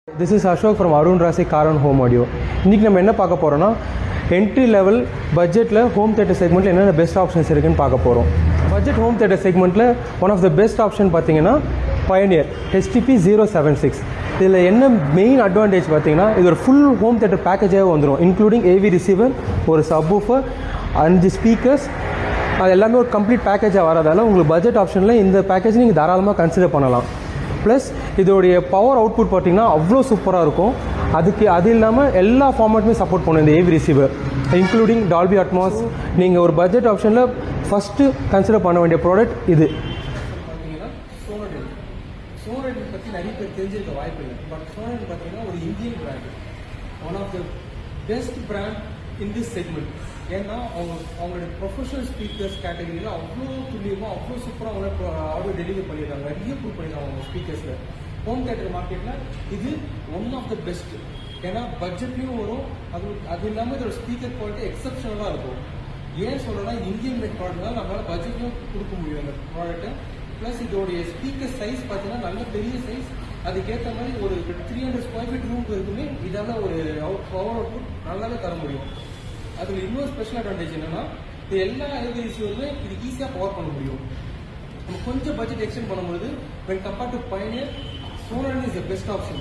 This is Ashok from Arun Rasi Car and Home Audio. இன்னைக்கு நம்ம என்ன பார்க்க போறோம்னா என்ட்ரி லெவல் பட்ஜெட்ல ஹோம் தியேட்டர் செக்மெண்ட்ல என்னென்ன பெஸ்ட் ஆப்ஷன்ஸ் இருக்குன்னு பார்க்க போறோம். பட்ஜெட் ஹோம் தியேட்டர் செக்மெண்ட்ல one of the best option பார்த்தீங்கன்னா Pioneer HTP 076. இதில் என்ன மெயின் அட்வான்டேஜ் பார்த்தீங்கன்னா இது ஒரு ஃபுல் ஹோம் தியேட்டர் பேக்கேஜாகவே வந்துடும், இன்க்ளூடிங் AV ரிசீவர், ஒரு சப்வூஃபர், 5 ஸ்பீக்கர்ஸ். அது எல்லாமே ஒரு கம்ப்ளீட் பேக்கேஜாக வரதால உங்களுக்கு பட்ஜெட் ஆப்ஷனில் இந்த பேக்கேஜ் நீங்கள் தாராளமாக கன்சிடர் பண்ணலாம். ப்ளஸ் இதோடைய பவர் அவுட்புட் பார்த்தீங்கன்னா அவ்வளோ சூப்பராக இருக்கும். அது இல்லாமல் எல்லா ஃபார்மேட்டுமே சப்போர்ட் பண்ணும் இந்த AV receiver, including Dolby Atmos. நீங்கள் ஒரு பட்ஜெட் ஆப்ஷனில் ஃபஸ்ட்டு கன்சிடர் பண்ண வேண்டிய ப்ராடக்ட் இது. பார்த்தீங்கன்னா சோனட் பற்றி நிறைய பேர் தெரிஞ்சிருக்க வாய்ப்பு இல்லை. பட் சோனட் பார்த்தீங்கன்னா ஒரு Indian brand, one of the best brand in this segment. ஏன்னா அவங்களுடைய ப்ரொஃபஷனல் ஸ்பீக்கர்ஸ் கேட்டகரியில் அவ்வளோ துல்லியமாக அவ்வளோ சூப்பராக அவங்க ஆடியோ டெலிவரி பண்ணியிருக்காங்க, நிறைய ப்ரூவ் பண்ணியிருக்காங்க அவங்க ஸ்பீக்கர்ஸில். ஹோம் தியேட்டர் மார்க்கெட்டில் இது ஒன் ஆஃப் த பெஸ்ட். ஏன்னா பட்ஜெட்லேயும் வரும், அது இல்லாமல் இதோட ஸ்பீக்கர் குவாலிட்டி எக்ஸப்ஷனலாக இருக்கும். ஏன் சொல்கிறேன்னா இந்தியன் மேட் ப்ராடக்ட்னால நம்மளால் பட்ஜெட்லையும் கொடுக்க முடியும் அந்த ப்ராடக்ட்டை. ப்ளஸ் இதோடைய ஸ்பீக்கர் சைஸ் பார்த்தீங்கன்னா நல்ல பெரிய சைஸ், அதுக்கேற்ற மாதிரி ஒரு 300 ஸ்கொயர் ஃபீட் ரூம் இருக்குமே இதால் ஒரு பவர் அவுட்புட் நல்லாவே தர முடியும். அதில் இன்னொரு ஸ்பெஷல் அட்வான்டேஜ் என்னன்னா இது எல்லா AV ரிசீவருமே இது ஈஸியாக பவர் பண்ண முடியும். நம்ம கொஞ்சம் பட்ஜெட் எக்ஸ்டெண்ட் பண்ணும்போது when compared to Pioneer, Sonar is the best option.